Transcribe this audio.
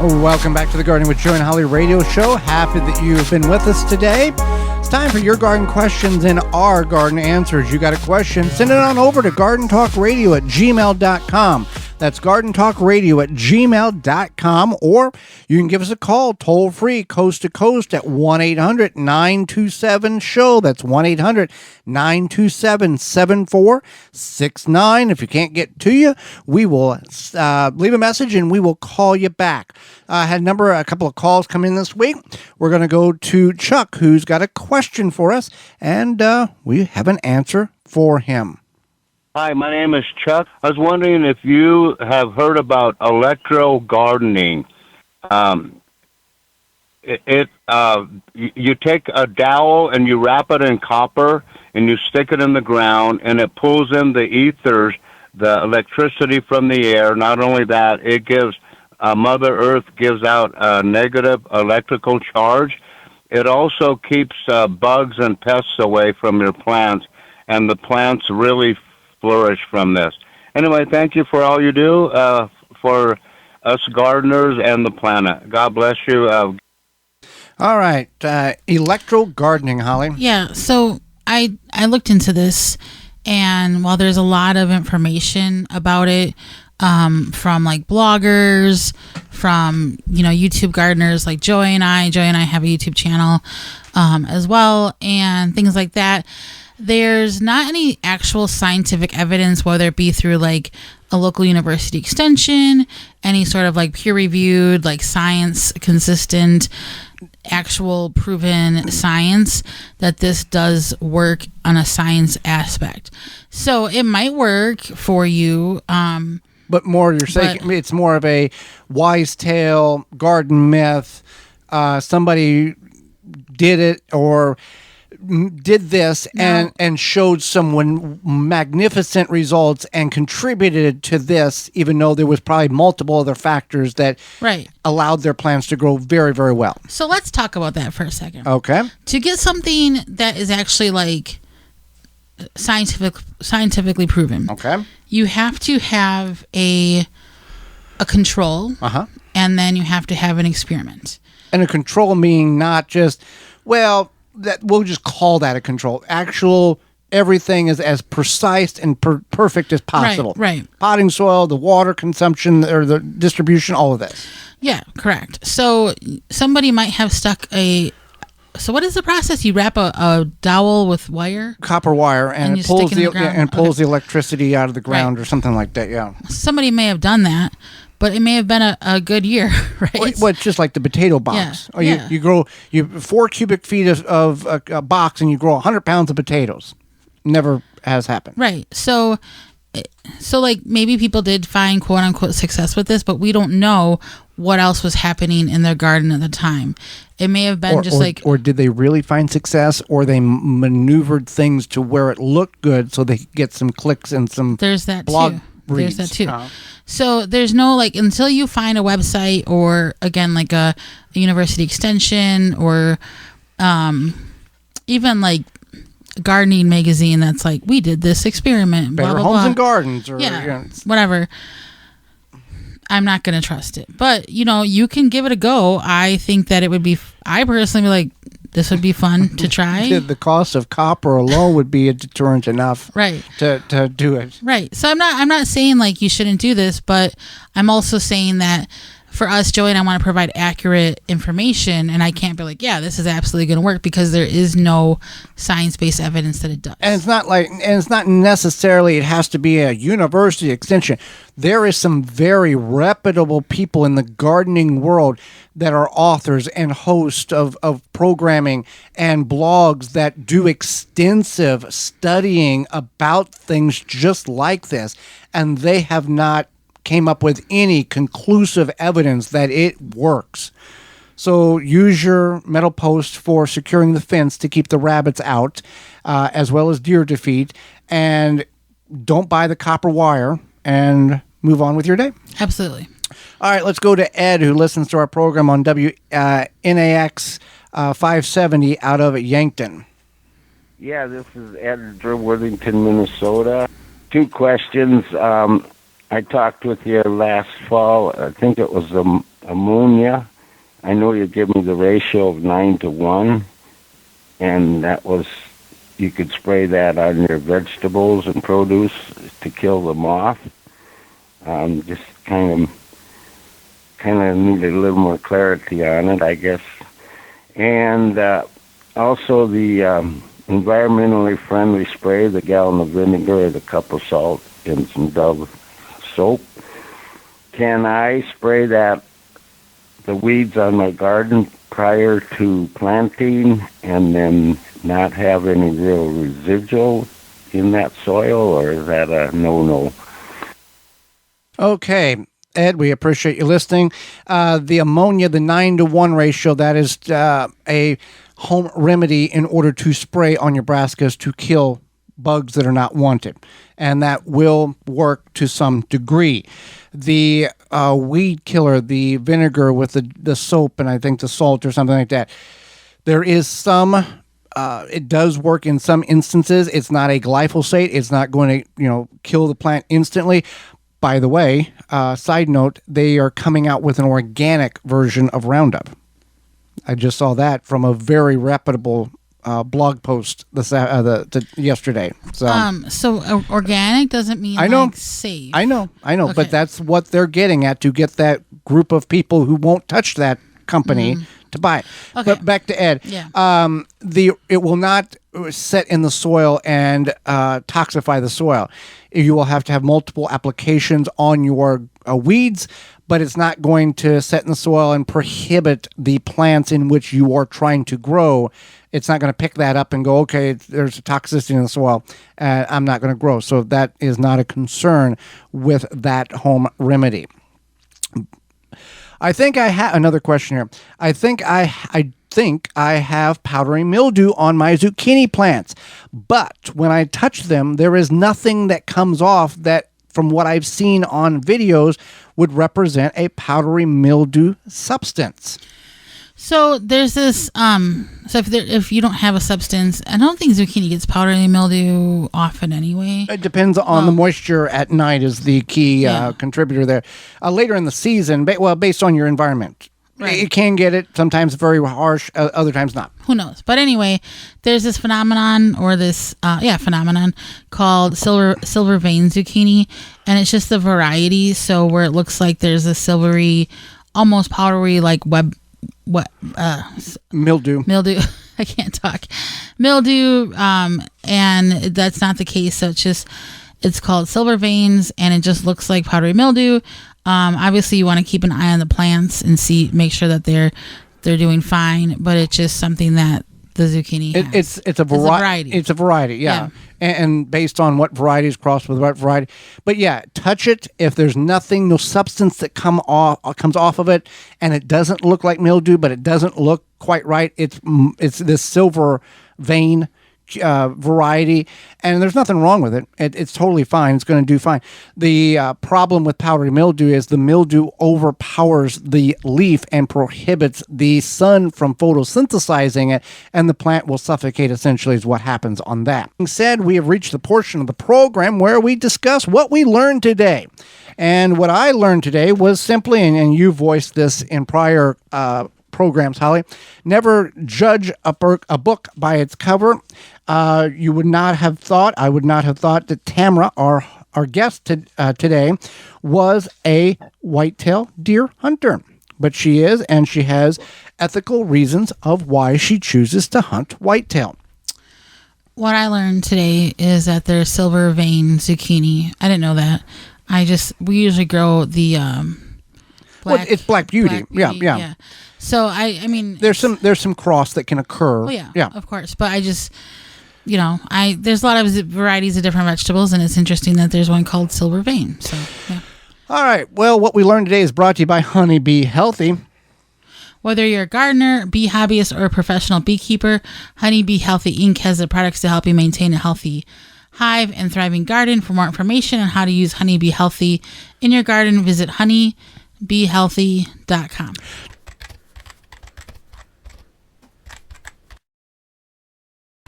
Welcome back to the Gardening with Joe and Holly radio show. Happy that you have been with us today. It's time for your garden questions and our garden answers. You got a question? Send it on over to gardentalkradio@gmail.com. That's gardentalkradio@gmail.com, or you can give us a call toll free, coast to coast, at 1-800-927-SHOW. That's 1-800-927-7469. If you can't get to you, we will leave a message and we will call you back. I had a couple of calls come in this week. We're going to go to Chuck, who's got a question for us, and we have an answer for him. Hi, my name is Chuck. I was wondering if you have heard about electro gardening. You take a dowel and you wrap it in copper and you stick it in the ground, and it pulls in the ethers, the electricity from the air. Not only that, it gives Mother Earth gives out a negative electrical charge. It also keeps bugs and pests away from your plants, and the plants really flourish from this. Anyway, thank you for all you do for us gardeners and the planet. God bless you. All right. Electro gardening, Holly. Yeah, so I looked into this, and while there's a lot of information about it from like bloggers, from YouTube gardeners like Joy and I have a YouTube channel as well, and things like that. There's not any actual scientific evidence, whether it be through like a local university extension, any sort of like peer-reviewed, like science consistent, actual proven science, that this does work on a science aspect. So it might work for you. But more, you're saying it's more of a wise tale, garden myth. Somebody did it or did this and showed someone magnificent results and contributed to this, even though there was probably multiple other factors that allowed their plants to grow very, very well. So let's talk about that for a second. Okay. To get something that is actually like scientifically proven, you have to have a control, and then you have to have an experiment. And a control meaning not just, that we'll just call that a control. Actual, everything is as precise and perfect as possible. Right. Potting soil, the water consumption, or the distribution, all of this. Yeah, correct. So somebody might have stuck so what is the process? You wrap a dowel with wire? Copper wire, and it pulls the electricity out of the ground or something like that, yeah. Somebody may have done that, but it may have been a good year, right? Well, it's just like the potato box. Yeah. You grow 4 cubic feet of a box, and you grow 100 pounds of potatoes. Never has happened. Right. So like maybe people did find quote unquote success with this, but we don't know what else was happening in their garden at the time. It may have been or did they really find success, or they maneuvered things to where it looked good so they could get some clicks and some blog reads. There's that too. So there's no until you find a website, or again like a university extension, or even like gardening magazine that's like, we did this experiment, Better blah, blah, Homes blah. and Gardens, or whatever. I'm not going to trust it, but you can give it a go. I think that it would be. I personally be like, this would be fun to try. The cost of copper alone would be a deterrent enough, right, to do it. Right. So I'm not saying like you shouldn't do this, but I'm also saying that for us, Joey and I want to provide accurate information, and I can't be like, yeah, this is absolutely going to work, because there is no science-based evidence that it does. And it's not necessarily it has to be a university extension. There is some very reputable people in the gardening world that are authors and hosts of programming and blogs that do extensive studying about things just like this, and they have not came up with any conclusive evidence that it works. So use your metal post for securing the fence to keep the rabbits out, as well as deer defeat, and don't buy the copper wire, and move on with your day. Absolutely. All right, let's go to Ed, who listens to our program on WNAX 570 out of Yankton. Yeah, this is Ed from Worthington, Minnesota. 2 questions. I talked with you last fall. I think it was ammonia. I know you give me the ratio of 9-1, and that was, you could spray that on your vegetables and produce to kill the moth. Just kind of needed a little more clarity on it, I guess. And also the environmentally friendly spray, the gallon of vinegar, the cup of salt, and some Dove soap. Can I spray the weeds on my garden prior to planting and then not have any real residual in that soil, or is that a no-no? Okay, Ed, we appreciate you listening. The ammonia, the 9-1 ratio, that is a home remedy in order to spray on your brassicas to kill bugs that are not wanted. And that will work to some degree. The weed killer, the vinegar with the soap and I think the salt or something like that, there is some, it does work in some instances. It's not a glyphosate. It's not going to, kill the plant instantly. By the way, side note, they are coming out with an organic version of Roundup. I just saw that from a very reputable blog post yesterday. So organic doesn't mean I know, like safe. I know, Okay. but that's what they're getting at, to get that group of people who won't touch that company to buy it. Okay. But back to Ed. Yeah. It will not set in the soil and toxify the soil. You will have to have multiple applications on your weeds, but it's not going to set in the soil and prohibit the plants in which you are trying to grow. It's not going to pick that up and go, okay, there's a toxicity in the soil, I'm not going to grow. So that is not a concern with that home remedy. I think I have another question here. I think I have powdery mildew on my zucchini plants, but when I touch them, there is nothing that comes off that, from what I've seen on videos, would represent a powdery mildew substance. So there's this. So if you don't have a substance, I don't think zucchini gets powdery mildew often anyway. It depends on the moisture at night is the key contributor there. Later in the season, based on your environment, Right. it can get it. Sometimes very harsh, other times not. Who knows? But anyway, there's this phenomenon called silver vein zucchini, and it's just the variety. So where it looks like there's a silvery, almost powdery like Mildew. I can't talk. Mildew, and that's not the case. So it's called silver veins, and it just looks like powdery mildew. Obviously, you want to keep an eye on the plants and make sure that they're doing fine. But it's just something that the zucchini has. It's a variety. It's a variety, yeah. And based on what variety is crossed with what variety. But yeah, touch it. If there's nothing, no substance that comes off of it, and it doesn't look like mildew, but it doesn't look quite right. It's this silver vein variety, and there's nothing wrong with it. It's totally fine. It's going to do fine. The problem with powdery mildew is the mildew overpowers the leaf and prohibits the sun from photosynthesizing it, and the plant will suffocate, essentially, is what happens on that. Being said, we have reached the portion of the program where we discuss what we learned today. And what I learned today was simply, and you voiced this in prior programs, Holly, never judge a book by its cover. I would not have thought that Tamara, our guest today, was a whitetail deer hunter. But she is, and she has ethical reasons of why she chooses to hunt whitetail. What I learned today is that there's silver vein zucchini. I didn't know that. We usually grow the it's Black Beauty. Yeah. So I mean, there's some cross that can occur. Oh yeah, of course. But I just, there's a lot of varieties of different vegetables, and it's interesting that there's one called silver vein. So yeah. All right. Well, what we learned today is brought to you by Honeybee Healthy. Whether you're a gardener, bee hobbyist, or a professional beekeeper, Honeybee Healthy Inc. has the products to help you maintain a healthy hive and thriving garden. For more information on how to use Honeybee Healthy in your garden, visit honeybeehealthy.com.